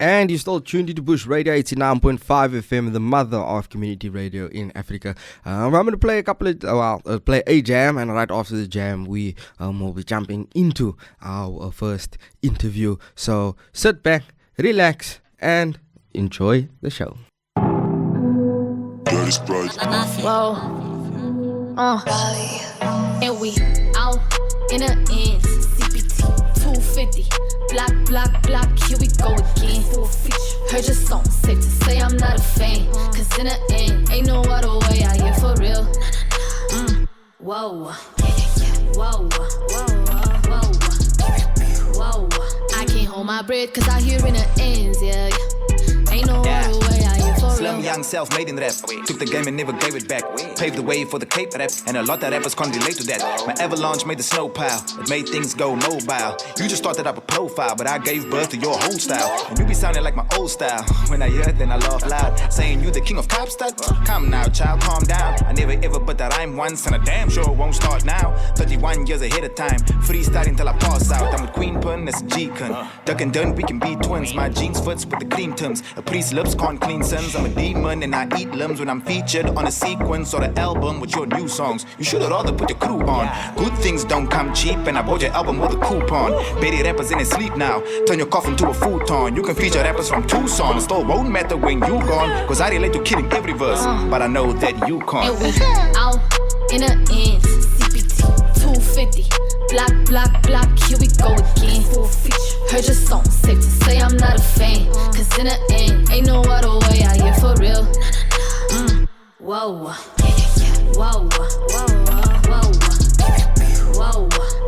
And you're still tuned into Bush Radio 89.5 FM, the mother of community radio in Africa. I'm going to play play a jam, and right after the jam, we will be jumping into our first interview. So sit back, relax, and enjoy the show. Whoa, and we out in the ends. CPT 250, block, here we go again. Heard your song, safe to say I'm not a fan. Cause in the end, ain't no other way out here for real. Whoa, I can't hold my breath cause I hear in the ends, yeah. Ain't no other way out here for real. Slim young self-made in rap. Took the game and never gave it back. Paved the way for the cape rap, and a lot of rappers can't relate to that. My avalanche made the snow pile. It made things go mobile. You just started up a profile, but I gave birth to your whole style. And you be sounding like my old style. When I hear it, then I laugh loud, saying you the king of Kaapstad. Come now, child, calm down. I never ever but that rhyme once, and I damn sure won't start now. 31 years ahead of time, freestyling till I pass out. I'm with QueenPin, that's G-Kun. Duck and Dun, we can be twins. My jeans fits with the cream tims. A priest's lips can't clean sins. I'm a demon and I eat limbs when I'm featured on a sequence or the album with your new songs. You should've rather put your crew on. Good things don't come cheap, and I bought your album with a coupon. Bury rappers in their sleep now, turn your coffin to a futon. You can feature rappers from Tucson, it still won't matter when you gone. Cause I relate to killing every verse, but I know that you can't. And we out in the ends. CPT 250, block, here we go again. Heard your song, safe to say I'm not a fan. Cause in the end, ain't no other way out here for real. Whoa,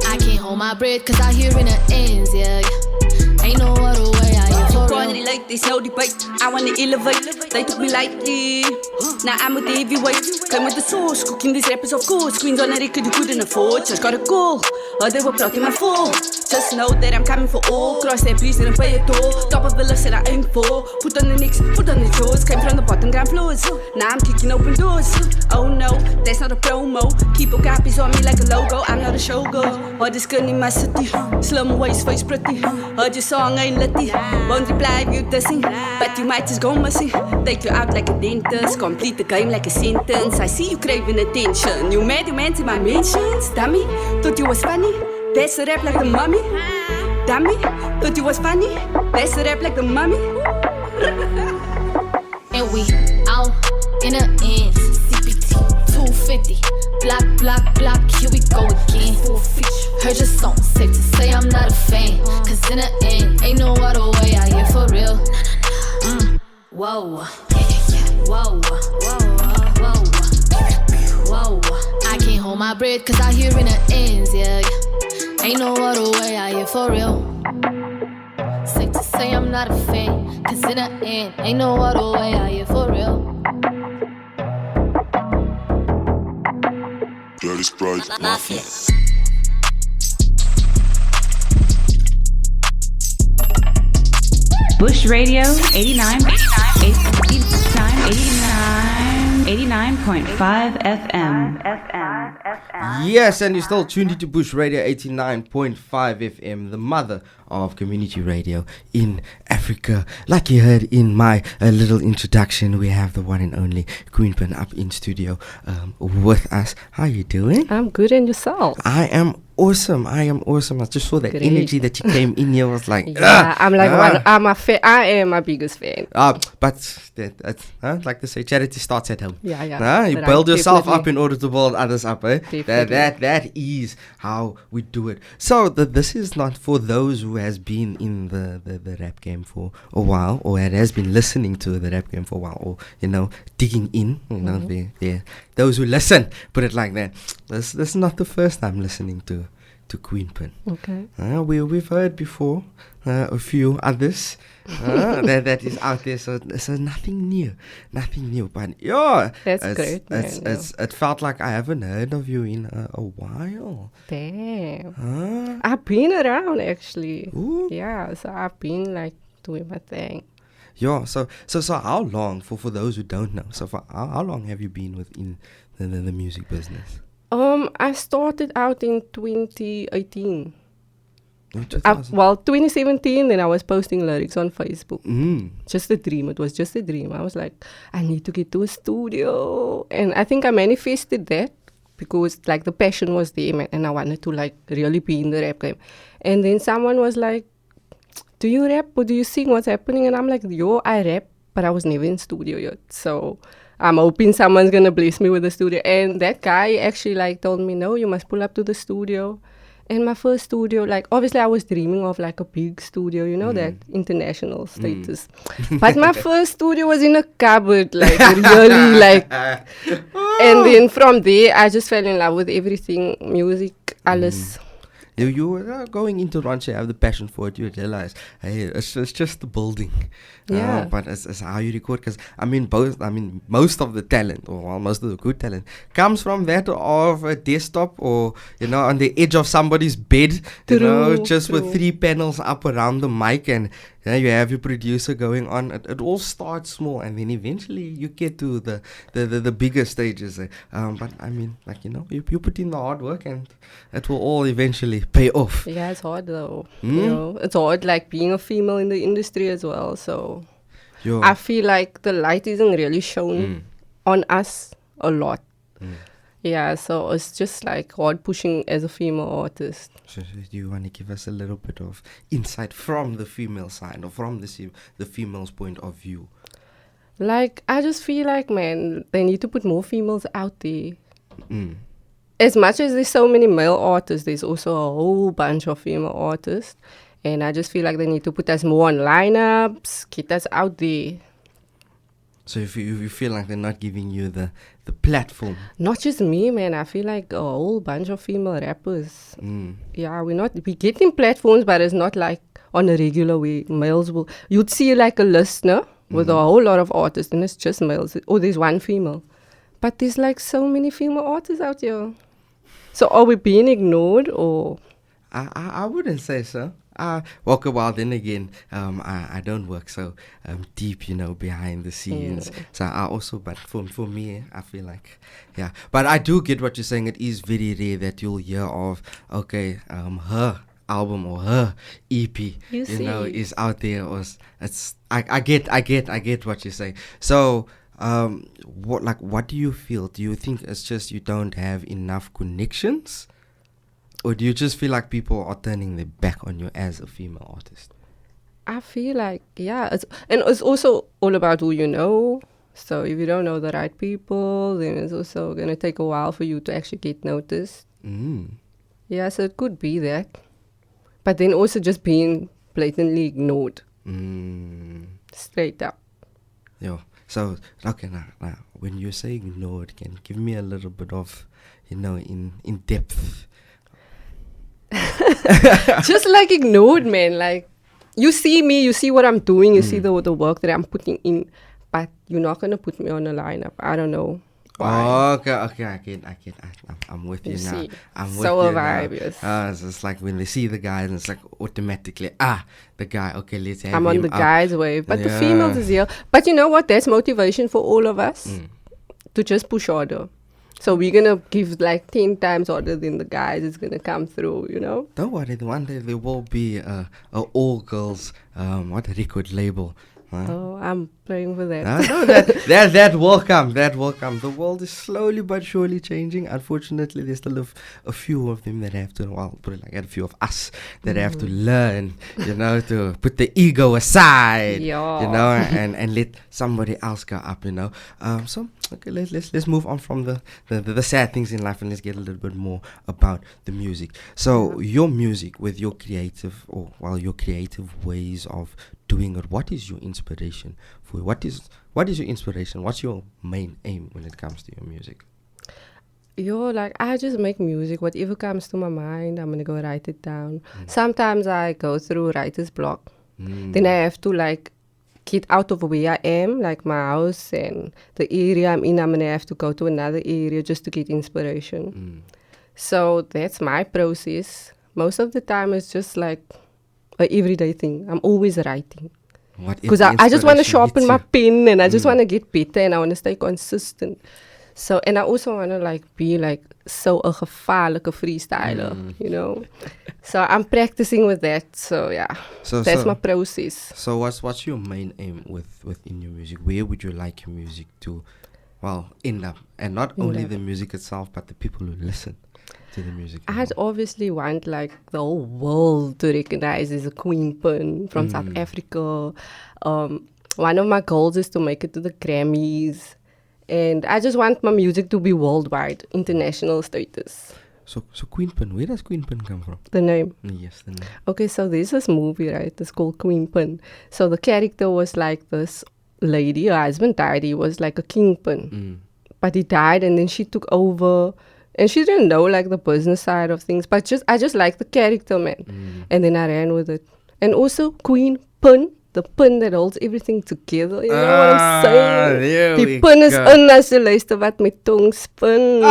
I can't hold my breath cause I hear in the ends, yeah. Ain't no other way out here for real. Can't relate, there's no debate. I wanna elevate, they took me lightly. Now I'm with the heavyweight, came with the sauce. Cooking these rappers of course. Queens on a record you couldn't afford. Just got a call, they were plotting my fall. Just know that I'm coming for all. Cross that breeze and pay it all. Top of the list that I aim for. Put on the nicks, put on the jaws. Came from the bottom ground floors. Now I'm kicking open doors. Oh no, that's not a promo. Keep your copies on me like a logo. I'm not a showgirl. But it's good in my city. Slim waist, face pretty. Heard your song ain't litty. Won't reply if you dissing, but you might just go missing. Take you out like a dentist. Complete the game like a sentence. I see you craving attention. You made your man to my mentions. Dummy, thought you was funny. That's the rap like the mummy. Dummy, thought you was funny. That's the rap like the mummy. And we out in the ends. CPT 250, block, here we go again. Heard your song, safe to say I'm not a fan. Cause in the end, ain't no other way out here for real. Whoa, I can't hold my breath cause I hear in the ends, yeah. Ain't no other way out here for real. Safe to say I'm not a fan. Cause in the end, ain't no other way out here for real. Dirty Sprite Mafia. Bush Radio 89.5 FM. Yes, and you're still tuned into Bush Radio 89.5 FM, the mother of community radio in Africa. Like you heard in my little introduction, we have the one and only QueenPin up in studio with us. How you doing? I'm good, and yourself? I am awesome. I just saw that energy that you came in here. Was like, yeah, I'm like I'm a fan. I am my biggest fan. But like they say, charity starts at home. Yeah. You build yourself up in order to build others up. That is how we do it. So this is not for those who has been in the rap game for a while, or has been listening to the rap game for a while, or digging in. Those who listen, put it like that. This is not the first time listening to QueenPin. Okay. We've heard before a few others that is out there, so nothing new. But that's great. It felt like I haven't heard of you in a while. Damn. I've been around actually. Ooh. Yeah, so I've been like doing my thing. Yeah. So how long, for those who don't know? So for how long have you been within the music business? I started out in 2018. No, 2000. 2017, then I was posting lyrics on Facebook. Mm. Just a dream. It was just a dream. I was like, I need to get to a studio. And I think I manifested that because like the passion was there, man, and I wanted to like really be in the rap game. And then someone was like, do you rap or do you sing? What's happening? And I'm like, yo, I rap, but I was never in studio yet. So I'm hoping someone's going to bless me with a studio. And that guy actually like told me, no, you must pull up to the studio. And my first studio, like, obviously I was dreaming of like a big studio, you know, that international status. But my first studio was in a cupboard, like, really, like. And then from there, I just fell in love with everything, music, alles. You were going into Ranch, you have the passion for it, you realize, hey, it's just the building. Yeah. But it's how you record, because most of the talent, or well, most of the good talent, comes from that of a desktop or, you know, on the edge of somebody's bed, just with 3 panels up around the mic, and you have your producer going on. It all starts small, and then eventually you get to the bigger stages. But I mean, like, you know, you put in the hard work, and it will all eventually pay off. Yeah, it's hard though. You know, it's hard like being a female in the industry as well. So I feel like the light isn't really shown on us a lot. Yeah, so it's just like hard pushing as a female artist. So do you want to give us a little bit of insight from the female side, or from the female's point of view? Like, I just feel like, man, they need to put more females out there. As much as there's so many male artists, there's also a whole bunch of female artists. And I just feel like they need to put us more on lineups, get us out there. So if you feel like they're not giving you the platform. Not just me, man. I feel like a whole bunch of female rappers. Yeah, we getting platforms, but it's not like on a regular way. Males will, you'd see like a listener with a whole lot of artists, and it's just males. Or there's one female. But there's like so many female artists out here. So are we being ignored, or? I wouldn't say so. Well, then again, I don't work so deep, you know, behind the scenes. So I also, but for me, I feel like, yeah. But I do get what you're saying. It is very rare that you'll hear of, okay, her album or her EP, you know, is out there. Or it's I get what you're saying. So. What do you feel? Do you think it's just you don't have enough connections? Or do you just feel like people are turning their back on you as a female artist? I feel like, yeah. It's also all about who you know. So if you don't know the right people, then it's also going to take a while for you to actually get noticed. Yeah, so it could be that. But then also just being blatantly ignored. Straight up. Yeah. So, okay, now, when you say ignored, can give me a little bit of, you know, in depth. Just like ignored, man. Like, you see me, you see what I'm doing, you see the work that I'm putting in, but you're not going to put me on a lineup. I don't know why. Oh, okay, I get. I'm with you now. I'm with so you a vibe, now. Yes. It's like when they see the guys, and it's like automatically, the guy, okay, let's have him. I'm on the up. guy's wave, but the females is here. But you know what? That's motivation for all of us to just push harder. So we're going to give like 10 times harder than the guys. It's going to come through, you know? Don't worry, one day there will be a all-girls record label. Huh? Oh, I'm praying for that. No, that will come. That will come. The world is slowly but surely changing. Unfortunately, there's still a few of them that have to, put it like that, a few of us that have to learn, you know, to put the ego aside, you know, and let somebody else go up, you know. So okay, let's move on from the sad things in life, and let's get a little bit more about the music. So your music, with your creative ways of doing it, what is your inspiration for you? What is your inspiration? What's your main aim when it comes to your music? I just make music. Whatever comes to my mind, I'm gonna go write it down. Sometimes I go through writer's block. Then I have to like get out of where I am, like my house and the area I'm in. I'm gonna have to go to another area just to get inspiration. So that's my process. Most of the time it's just like an everyday thing. I'm always writing. Because I just want to sharpen my pen, and I just want to get better, and I want to stay consistent. So, and I also want to like be like so a gevaarlijke freestyler, you know. So I'm practicing with that. So yeah, that's my process. So what's your main aim within your music? Where would you like your music to, end up? And not only the music itself, but the people who listen to the music. I'd obviously want like the whole world to recognize as a QueenPin from South Africa. One of my goals is to make it to the Grammys. And I just want my music to be worldwide, international status. So QueenPin, where does QueenPin come from? The name? Yes, the name. Okay, so there's this movie, right? It's called QueenPin. So the character was like this lady, her husband died, he was like a kingpin. But he died and then she took over. And she didn't know like the business side of things. But I just like the character, man. And then I ran with it. And also QueenPin. The pin that holds everything together. You know what I'm saying? Die pin is in as jy luister wat my tong spin.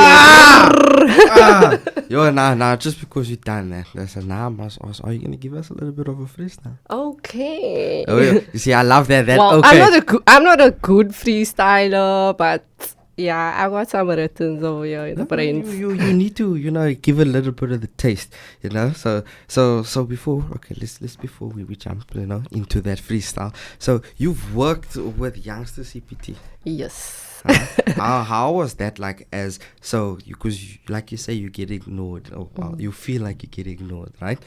Yo, now, just because you done that, that's a name. Are you going to give us a little bit of a freestyle? Okay. Oh, yeah. You see, I love that. Well, okay. I'm not a good freestyler, but yeah, I got some written over here in the brain. You need to, give a little bit of the taste, So before, before we jump, into that freestyle. So you've worked with YOUNGSTACPT. Yes. How was that like? Because like you say, you get ignored, or you feel like you get ignored, right?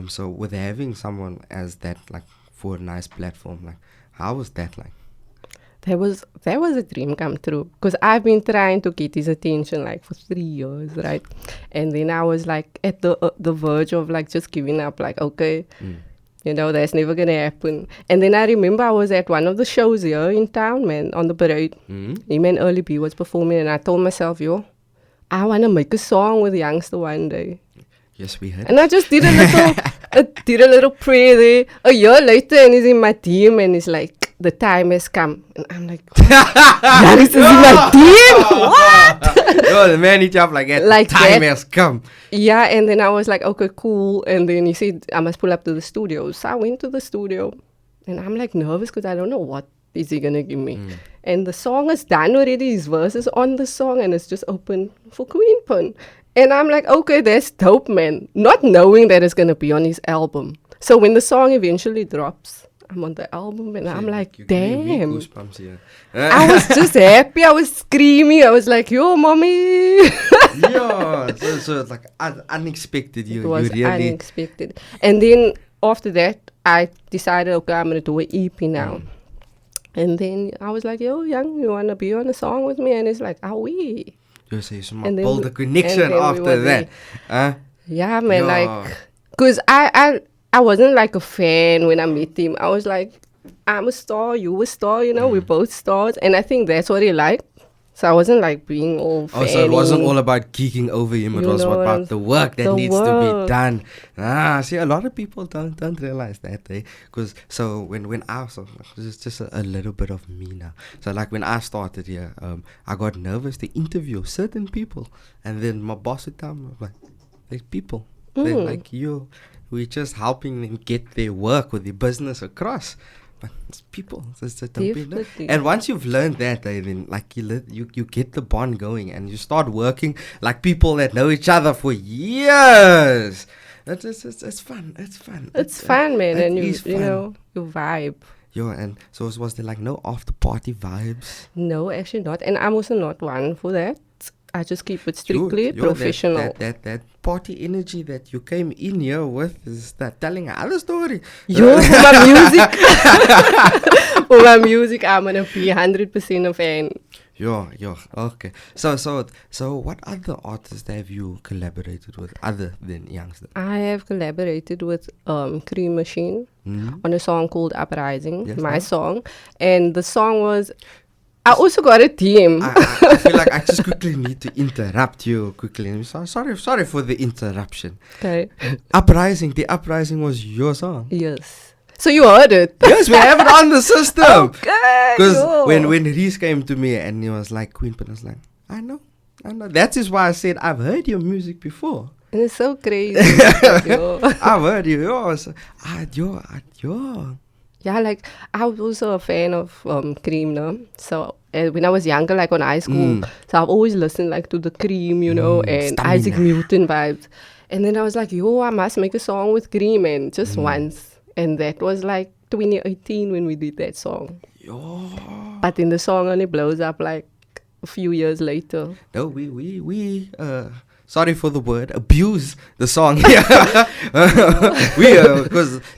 So with having someone as that, like for a nice platform, like how was that like? That was a dream come true, because I've been trying to get his attention like for 3 years, right? And then I was like at the verge of like just giving up, like okay, that's never gonna happen. And then I remember I was at one of the shows here in town, man, on the parade. Him and Early B was performing, and I told myself, I wanna make a song with Youngster one day. Yes, we had. And I just did a little prayer there. A year later, and he's in my team, and he's like, the time has come. And I'm like, Youngster's in my team? What? Yo, the man hit you up like that. Like the time that. has come. Yeah, and then I was like, okay, cool. And then he said, I must pull up to the studio. So I went to the studio. And I'm like nervous because I don't know what is he going to give me. And the song is done already. His verse is on the song, and it's just open for QueenPin. And I'm like, okay, that's dope, man. Not knowing that it's going to be on his album. So when the song eventually drops, I'm on the album, and I'm like, damn. I was just happy. I was screaming. I was like, yo, mommy. Yeah. So it's like unexpected. It was really unexpected. And then after that, I decided, okay, I'm going to do an EP now. And then I was like, yo, Young, you want to be on a song with me? And it's like, are we? So you build a connection after that. Yeah, man, like, because I wasn't like a fan when I met him. I was like, I'm a star, you a star, we're both stars. And I think that's what he liked. So I wasn't like being all fanny. So it wasn't all about geeking over him. It was about the work that needs to be done. See, a lot of people don't realize that, because when I was, this is just a little bit of me now. So like when I started here, I got nervous to interview certain people, and then my boss would tell me, like, there's people, they're like you, we're just helping them get their work or their business across. But it's people. And once you've learned that, then like you get the bond going, and you start working like people that know each other for years. It's fun. It's fun, man, and you vibe. And so was there like no after party vibes? No, actually not. And I'm also not one for that. I just keep it strictly professional. That party energy that you came in here with is that telling another story. For my music. For my music, I'm gonna be 100% a fan. Okay. So what other artists have you collaborated with other than Youngster? I have collaborated with Cream Machine on a song called Uprising, my song. And the song was... I also got a team. I feel like I just quickly need to interrupt you quickly. Sorry for the interruption. Okay. The Uprising was your song. Yes. So you heard it? Yes, we have it on the system. Okay. Because when Reese came to me and he was like, QueenPin, I was like, I know. That is why I said I've heard your music before. And it's so crazy. I've heard you. Yeah, like I was also a fan of Cream, no? So when I was younger, like on high school. So I've always listened like to the Cream, you know, and Stamina. Isaac Newton vibes. And then I was like, yo, I must make a song with Cream, and just once. And that was like 2018 when we did that song. Yo. But then the song only blows up like a few years later. No, we sorry for the word, abuse the song. Because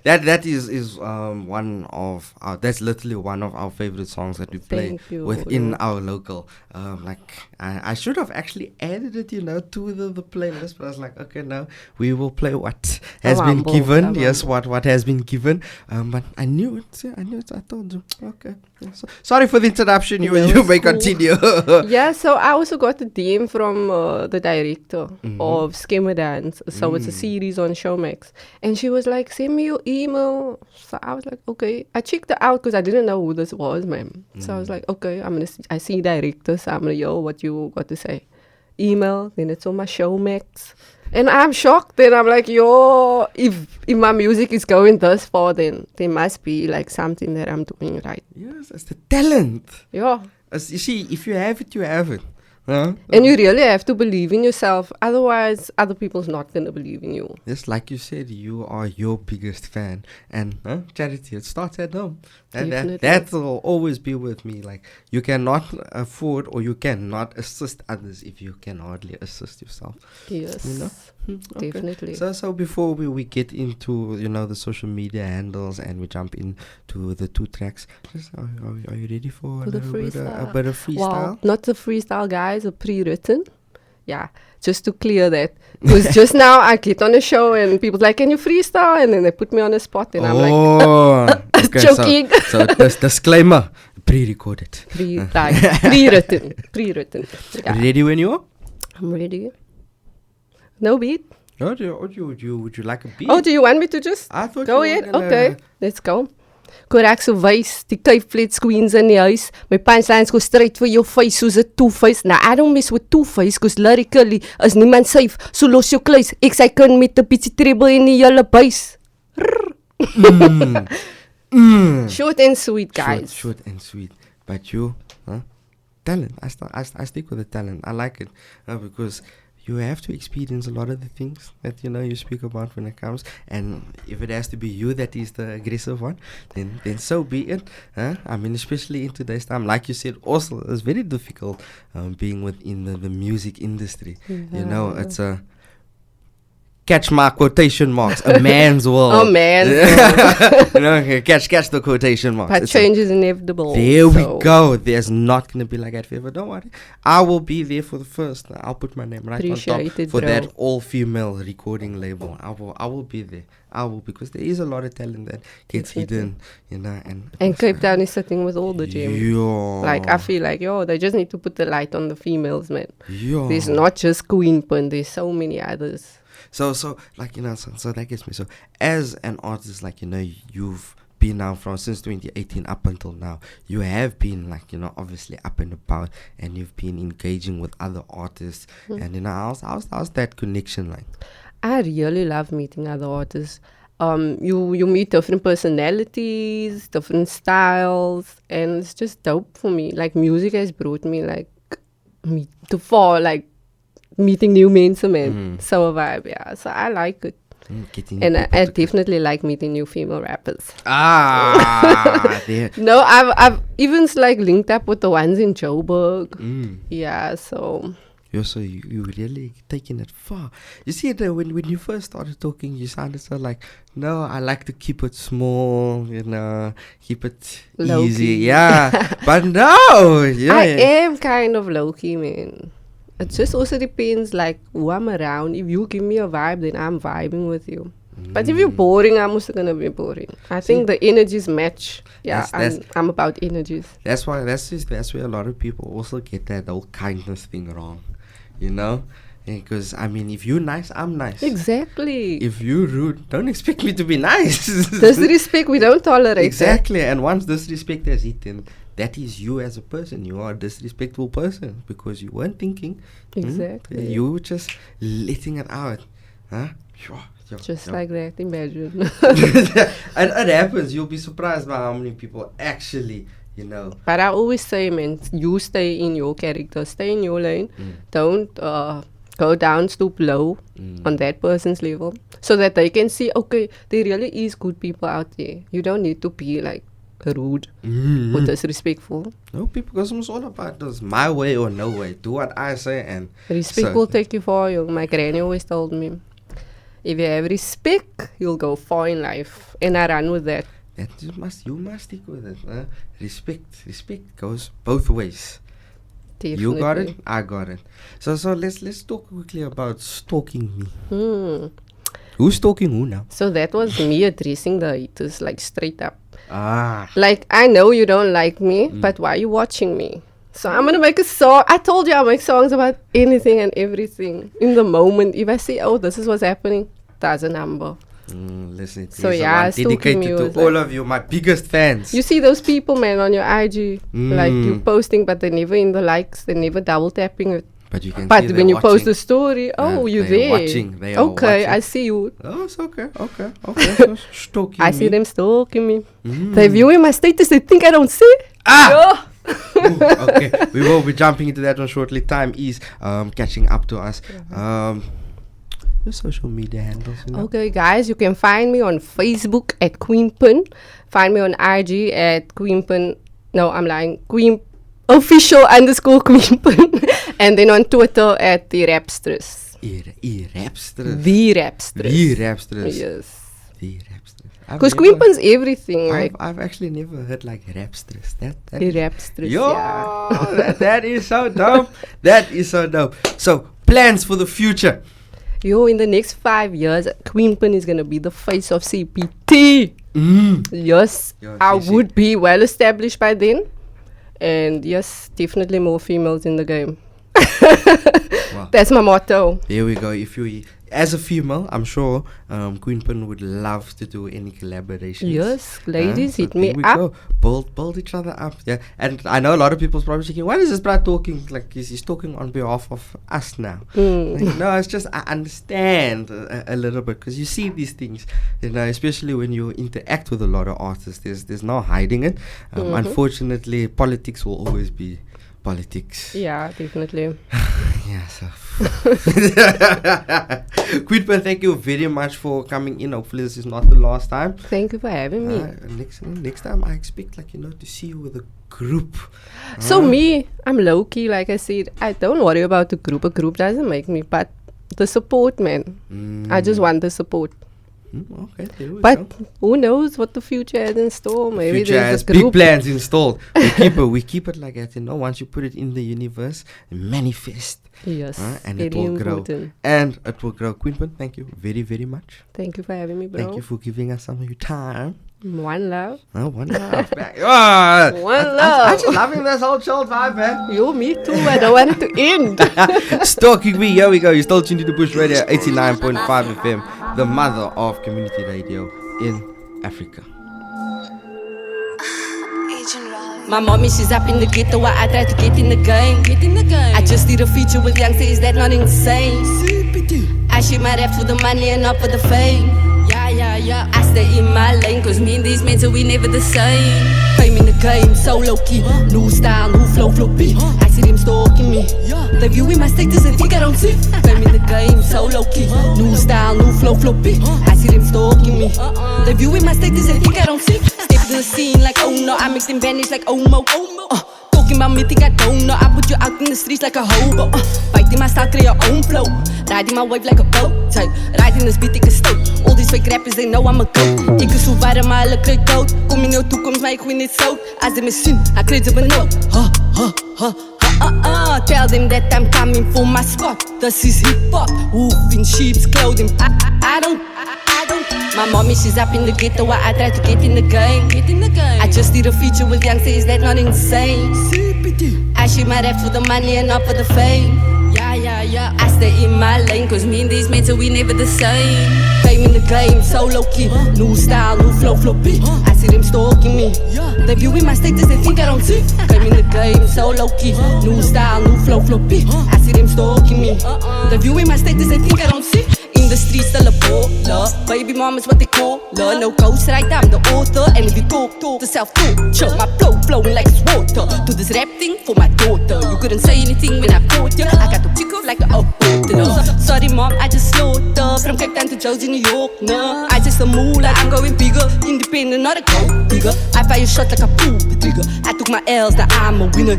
that is one of our, that's literally one of our favorite songs that we play Thank you. within our local. Like I should have actually added it, you know, to the playlist, but I was like, okay, no, we will play what has been given. Yes, what has been given. But I knew it. I told you. Okay. So, sorry for the interruption. You may continue. Yeah, so I also got a DM from the director of Skimmer Dance. So it's a series on Showmax. And she was like, send me your email. So I was like, okay. I checked it out because I didn't know who this was, ma'am. So I was like, okay, I see director. So I'm going to, yo, what you got to say? Email. Then it's on my Showmax. And I'm shocked. Then I'm like, yo, if my music is going thus far, then there must be like something that I'm doing right. Yes, it's the talent. Yeah. As you see, if you have it, you have it. Huh? And you really have to believe in yourself. Otherwise, other people's not going to believe in you. Yes, like you said, you are your biggest fan. And charity, it starts at home. That will always be with me. Like, you cannot afford or you cannot assist others if you can hardly assist yourself. Yes. You know? Okay. Definitely. So before we get into, you know, the social media handles and we jump into the 2 tracks, are you ready for the a freestyle? bit of freestyle? Well, not the freestyle, guys, a pre-written. Yeah, just to clear that. Because just now I get on a show and people's like, can you freestyle? And then they put me on the spot and I'm like, okay, joking. So disclaimer, pre-recorded. Pre-written. Pre-written. Yeah. Ready when you are? I'm ready. No beat? Would you like a beat? Oh, do you want me to just I thought go you were ahead? gonna- Okay, let's go. Korrek so wys, die kuifvleet queens in die huis. My punchlines go straight for your face soos a two-face. Now I don't mess with two-face, cause lyrically is niemand safe. So los jou kluis, ek sy kan met 'n bietjie treble in die hele buis. Short and sweet, guys. Short and sweet. But you, talent. I stick with the talent. I like it because you have to experience a lot of the things that, you know, you speak about when it comes. And if it has to be you that is the aggressive one, then so be it. I mean, especially in today's time, like you said, also it's very difficult being within the music industry. You know, it's a catch my quotation marks, a man's world. Oh man. You know, catch the quotation marks. But It's change is inevitable. there we go. There's not going to be like that forever. Don't worry. I will be there for the first. I'll put my name right on top Appreciate it, for bro. that all-female recording label. I will be there. I will, because there is a lot of talent that gets hidden, you know. And Cape Town is sitting with all the gems. Yo. Like, I feel like, they just need to put the light on the females, man. Yo. There's not just QueenPin, there's so many others. So like, you know, so that gets me. So as an artist, like, you know, you've been now since 2018 up until now, you have been, like, you know, obviously up and about, and you've been engaging with other artists. And, you know, how's that connection like? I really love meeting other artists. You meet different personalities, different styles, and it's just dope for me. Like, music has brought me, like, meeting new mensen, man. So a vibe, yeah. So I like it. And I definitely like meeting new female rappers. There. No, I've even like linked up with the ones in Joburg. Yeah, so So you really taking it far. You see, when you first started talking, you sounded so like, no, I like to keep it small, you know, keep it Low-key. easy. Yeah, but no, yeah. I am kind of low-key, man. It just also depends, like, who I'm around. If you give me a vibe, then I'm vibing with you. But if you're boring, I'm also gonna be boring. I think the energies match. Yeah, I'm about energies. That's why that's where a lot of people also get that whole kindness thing wrong, you know. Because, I mean, if you're nice, I'm nice. Exactly. If you're rude, don't expect me to be nice. Disrespect, we don't tolerate. Exactly. And once disrespect has eaten, that is you as a person. You are a disrespectful person because you weren't thinking. Exactly. You were just letting it out. Huh? Just like that, imagine. And it happens. You'll be surprised by how many people actually, you know. But I always say, man, you stay in your character, stay in your lane. Don't go down, stoop low on that person's level, so that they can see, okay, there really is good people out there. You don't need to be like rude or disrespectful. No, people, because it's all about this my way or no way. Do what I say, and Respect will take you far. My granny always told me, if you have respect, you'll go far in life. And I run with that. That you must stick with it. Respect goes both ways. Definitely. You got it, I got it. So let's talk quickly about stalking me. Who's stalking who now? So that was me addressing the haters, like straight up. Like, I know you don't like me, but why are you watching me? So I'm gonna make a song. I told you I make songs about anything and everything in the moment. If I say, oh, this is what's happening, that's a number. Listen, so yeah, dedicated to all of you, my biggest fans. You see those people, man, on your IG, like you posting, but they're never in the likes, they're never double tapping it. But you can. But see when you watching. Post the story, oh, you're there. Watching. They are okay, watching. I see you. Oh, it's okay. So stalking I me. see them stalking me. They're viewing my status. They think I don't see. Ooh, okay, we will be jumping into that one shortly. Time is catching up to us. Your social media handles. You know? Okay, guys, you can find me on Facebook at QueenPin. Find me on IG at QueenPin. No, I'm lying. Official_QueenPin. And then on Twitter at the Rapstress. The Rapstress. The Rapstress. The Rapstress. Yes. The Rapstress. Because QueenPin's everything, right? I've actually never heard like Rapstress. That the Rapstress. Yo, yeah. that is so dope. That is so dope. So, plans for the future. Yo, in the next 5 years, QueenPin is going to be the face of CPT. Yes, I would be well established by then. And yes, definitely more females in the game. Wow. That's my motto. There we go. If you, as a female, I'm sure QueenPin would love to do any collaborations. Yes, ladies, hit me up. Build each other up. Yeah, and I know a lot of people's probably thinking, why is this brother talking like he's talking on behalf of us now? Like, no, it's just I understand a little bit, because you see these things, you know, especially when you interact with a lot of artists. There's no hiding it. Unfortunately, politics will always be politics. Yeah, definitely. Yeah, so QueenPin, thank you very much for coming in. Hopefully this is not the last time. Thank you for having me. Next time I expect, like, you know, to see you with a group. So me, I'm low-key, like I said. I don't worry about the group. A group doesn't make me, but the support, man. I just want the support. Okay, there we but go. Who knows what the future has in store? Maybe future there's has a group. big plans installed. We keep it like that, you know. Once you put it in the universe, manifest. Yes, and it will important. grow. And it will grow. QueenPin, thank you very, very much. Thank you for having me, bro. Thank you for giving us some of your time. One love. One love. One love. I'm just loving this whole chill vibe, man. Yo, me too. I don't want it to end. Stalking me. Here we go. You're still tuned to the Bush Radio 89.5 FM, the mother of community radio in Africa. My mommy, she's up in the ghetto while I try to get in the game. I just did a feature with Youngsta, is that not insane? I share my raps for the money and not for the fame. Yeah. I stay in my lane, cause me and these men, so we never the same. Fame in the game, so low key. New style, new flow beat. I see them stalking me. They viewing my status and think I don't see. Fame in the game, so low key. New style, new flow beat. I see them stalking me. They viewing my status and think I don't see. Step to the scene like, oh no, I make them vanish like, oh mo. Talking about me, think I don't know. I put you out in the streets like a hobo. Fighting my style, create your own flow. Riding my wave like a boat. Riding this beat, ik is stoot. All these fake rappers, they know I'm a goat. Ik is zo warm, maar hulle krijg koud. Kom je nou toekomst, maar ik win niet zout. Als ze me zien, I krijg ze benoemd. Tell them that I'm coming for my spot. This is hip-hop, wolf in sheep's clothing. I don't. My mommy, she's up in the ghetto while I try to get in the game. I just did a feature with Youngsta, is that not insane? I share my raps for the money and not for the fame. Yeah. I stay in my lane, cause me and these men, so we never the same. Fame in the game, so low key. New style, new flow beat. I see them stalking me. They viewing my status, they think I don't see. Fame in the game, so low key. New style, new flow beat. I see them stalking me. They viewing my status, they think I don't see. In the streets, still a baller. Baby mom is what they call her. No ghost, right? I'm the author. And if you talk to self-talk, choke my flow. flowing like it's water. Do this rap thing for my daughter. You couldn't say anything when I caught you. I got the chick off like a aborted. Sorry mom, I just slowed up. From Cape Town to Josie, New York, nah. I just a moolah, I'm going bigger. Independent, not a gold digger. I fire shots like I pull the trigger. I took my L's, now I'm a winner.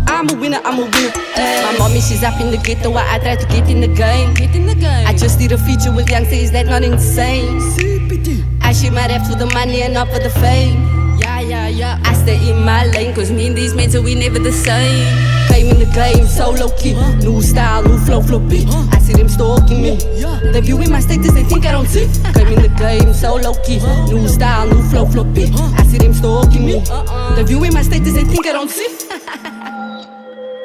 I'm a winner, I'm a winner. My mommy, she's up in the ghetto while I try to get in the game. I just did a feature with Youngsta, is that not insane? CPT. I share my raps for the money and not for the fame. Yeah. I stay in my lane, cause me and these men, so we never the same. Came in the game, so low-key. New style, new flow, beat. I see them stalking me. They viewing my status, they think I don't see. Came in the game, so low-key. New style, new flow, beat. I see them stalking me. They viewing my status, they think I don't see.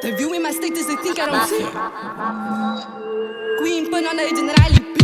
They viewing my status, they think I don't see. QueenPin on the generali